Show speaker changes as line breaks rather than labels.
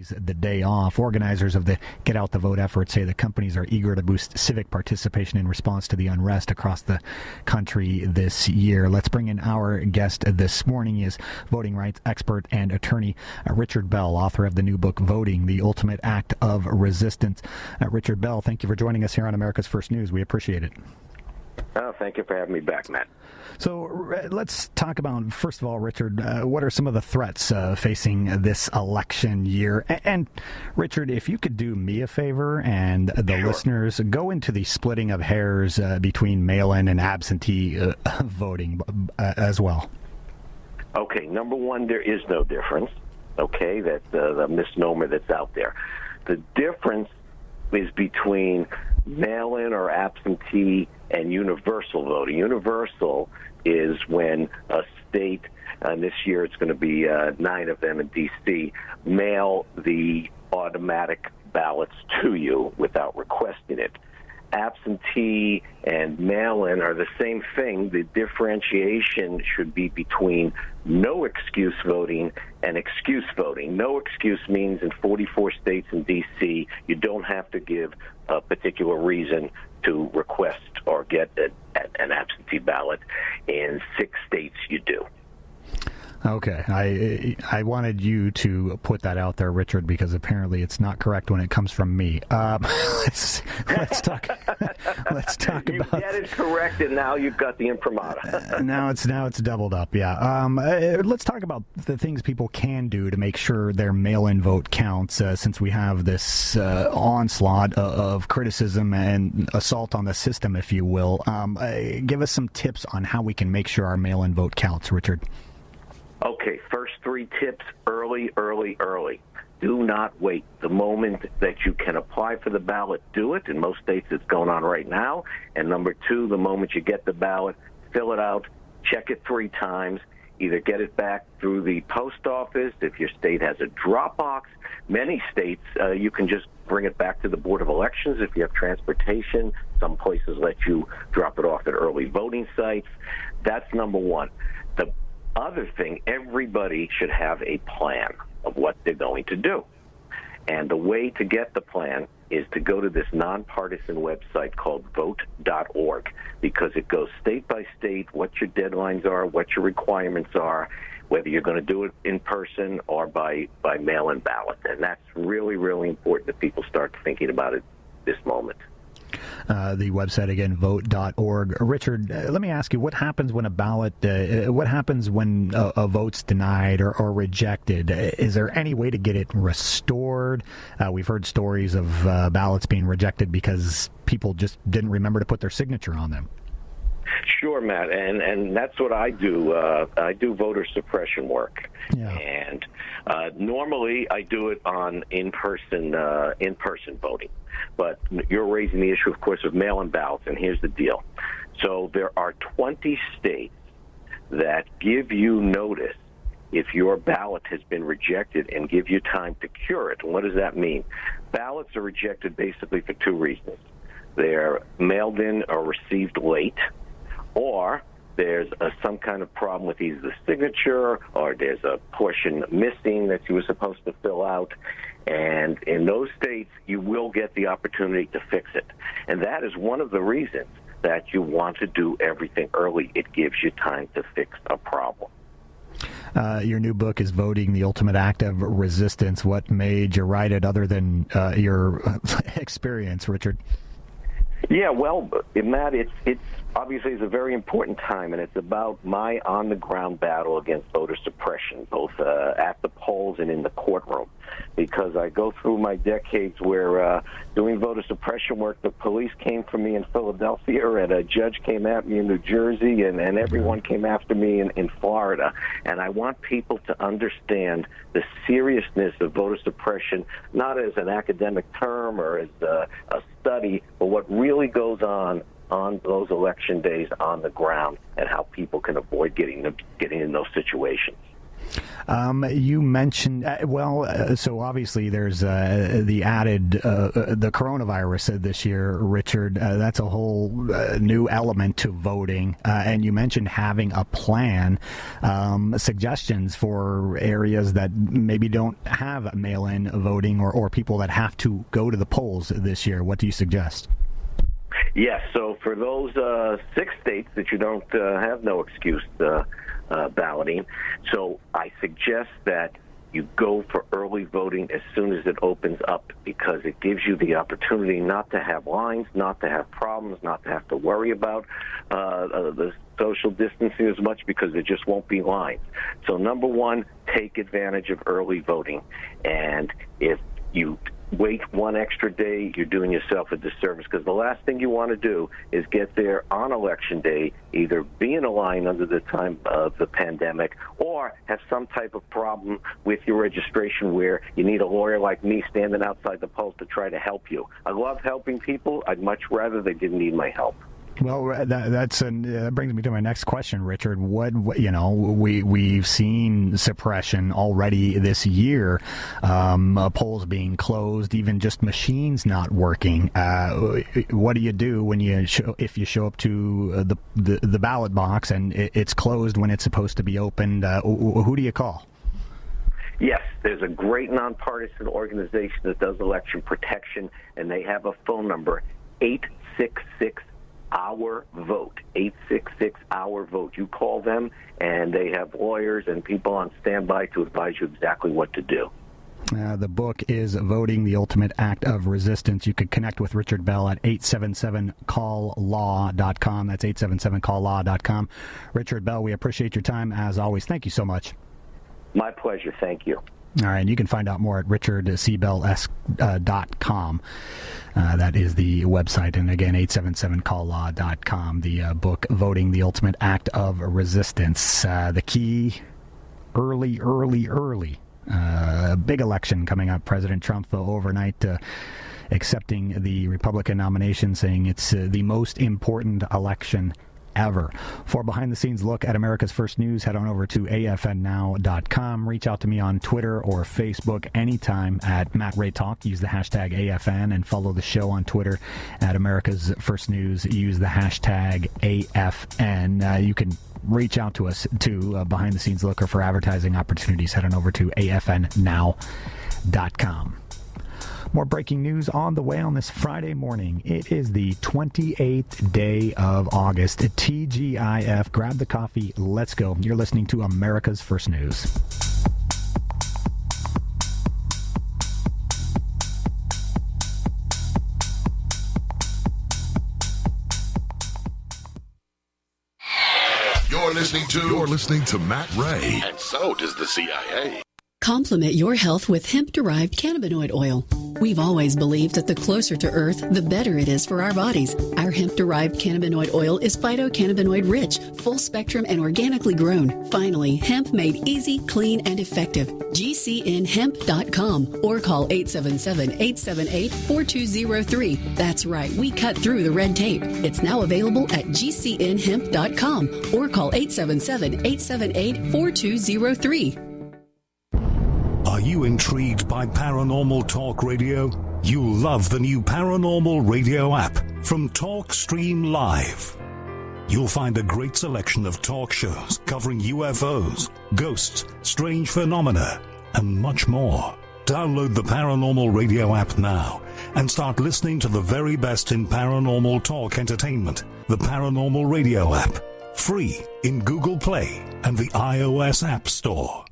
the day off. Organizers of the Get Out the Vote effort say the companies are eager to boost civic participation in response to the unrest across the country this year. Let's bring in our guest this morning. He is voting rights expert and attorney Richard Bell, author of the new book, Voting, the Ultimate Act of Resistance. Richard Bell, thank you for joining us here on America's First News. We appreciate it.
Oh, thank you for having me back, Matt.
So let's talk about, first of all, Richard, what are some of the threats facing this election year? And Richard, if you could do me a favor and the listeners, go into the splitting of hairs between mail-in and absentee voting as well.
Okay, number one, there is no difference. Okay, that's the misnomer that's out there. The difference is between mail-in or absentee and universal voting. Universal is when a state, and this year it's going to be 9 of them in D.C., mail the automatic ballots to you without requesting it. Absentee and mail-in are the same thing. The differentiation should be between no excuse voting and excuse voting. No excuse means in 44 states and D.C. you don't have to give a particular reason to request or get an absentee ballot. In 6 states you do.
Okay, I wanted you to put that out there, Richard, because apparently it's not correct when it comes from me. Let's talk. Let's talk
you
about.
You get it correct, and now you've got the imprimatur.
now it's doubled up. Yeah. Let's talk about the things people can do to make sure their mail-in vote counts. Since we have this onslaught of criticism and assault on the system, if you will, give us some tips on how we can make sure our mail-in vote counts, Richard.
Okay, first 3 tips, early. Do not wait. The moment that you can apply for the ballot, do it. In most states, it's going on right now. And number 2, the moment you get the ballot, fill it out, check it 3 times. Either get it back through the post office. If your state has a drop box, many states, you can just bring it back to the Board of Elections. If you have transportation, some places let you drop it off at early voting sites. That's number 1. The other thing, everybody should have a plan of what they're going to do. And the way to get the plan is to go to this nonpartisan website called vote.org, because it goes state by state, what your deadlines are, what your requirements are, whether you're going to do it in person or by mail-in ballot. And that's really, really important that people start thinking about it this moment.
The website again, vote.org. Richard, let me ask you, what happens when what happens when a vote's denied or rejected? Is there any way to get it restored? We've heard stories of ballots being rejected because people just didn't remember to put their signature on them.
Sure, Matt, and that's what I do. I do voter suppression work, and normally I do it on in-person voting. But you're raising the issue, of course, of mail-in ballots, and here's the deal. So there are 20 states that give you notice if your ballot has been rejected and give you time to cure it. And what does that mean? Ballots are rejected basically for 2 reasons. They're mailed in or received late, or there's some kind of problem with either the signature or there's a portion missing that you were supposed to fill out. And in those states, you will get the opportunity to fix it. And that is one of the reasons that you want to do everything early. It gives you time to fix a problem.
Your new book is Voting, the Ultimate Act of Resistance. What made you write it other than your experience, Richard?
Yeah, well, Matt, it's obviously it's a very important time, and it's about my on-the-ground battle against voter suppression, both at the polls and in the courtroom. Because I go through my decades where doing voter suppression work, the police came for me in Philadelphia, and a judge came at me in New Jersey, and everyone came after me in Florida. And I want people to understand the seriousness of voter suppression, not as an academic term or as a study, but what really goes on those election days on the ground and how people can avoid getting in those situations.
You mentioned, so obviously there's the added, the coronavirus this year, Richard. That's a whole new element to voting. And you mentioned having a plan, suggestions for areas that maybe don't have mail-in voting or people that have to go to the polls this year. What do you suggest?
Yes, so for those 6 states that you don't have no excuse balloting, so I suggest that you go for early voting as soon as it opens up, because it gives you the opportunity not to have lines, not to have problems, not to have to worry about the social distancing as much, because there just won't be lines. So number one, take advantage of early voting. And if you wait one extra day, you're doing yourself a disservice, because the last thing you want to do is get there on Election Day, either be in a line under the time of the pandemic or have some type of problem with your registration where you need a lawyer like me standing outside the polls to try to help you. I love helping people. I'd much rather they didn't need my help.
Well, that brings me to my next question, Richard. We've seen suppression already this year, polls being closed, even just machines not working. What do you do when if you show up to the ballot box and it's closed when it's supposed to be opened? Who do you call?
Yes, there's a great nonpartisan organization that does election protection, and they have a phone number, 866 Our Vote, 866 Our Vote. You call them, and they have lawyers and people on standby to advise you exactly what to do.
The book is Voting, the Ultimate Act of Resistance. You could connect with Richard Bell at 877call-law.com. That's 877call-law.com. Richard Bell, we appreciate your time as always. Thank you so much.
My pleasure. Thank you.
All right, and you can find out more at richardcbell.com. That is the website. And again, 877call-law.com. The book, Voting, the Ultimate Act of Resistance. The key, early. Big election coming up. President Trump overnight accepting the Republican nomination, saying it's the most important election ever. For behind-the-scenes look at America's First News, head on over to afnnow.com. Reach out to me on Twitter or Facebook anytime at Matt Ray Talk. Use the hashtag AFN and follow the show on Twitter at America's First News. Use the hashtag AFN. You can reach out to us to behind-the-scenes look, or for advertising opportunities, head on over to afnnow.com. More breaking news on the way on this Friday morning. It is the 28th day of August. TGIF. Grab the coffee. Let's go. You're listening to America's First News.
You're listening to Matt Ray. And so does the CIA.
Complement your health with hemp-derived cannabinoid oil. We've always believed that the closer to Earth, the better it is for our bodies. Our hemp-derived cannabinoid oil is phytocannabinoid-rich, full-spectrum, and organically grown. Finally, hemp made easy, clean, and effective. GCNhemp.com or call 877-878-4203. That's right, we cut through the red tape. It's now available at GCNhemp.com or call 877-878-4203.
Are you intrigued by Paranormal Talk Radio? You'll love the new Paranormal Radio app from TalkStream Live. You'll find a great selection of talk shows covering UFOs, ghosts, strange phenomena, and much more. Download the Paranormal Radio app now and start listening to the very best in paranormal talk entertainment. The Paranormal Radio app, free in Google Play and the iOS App Store.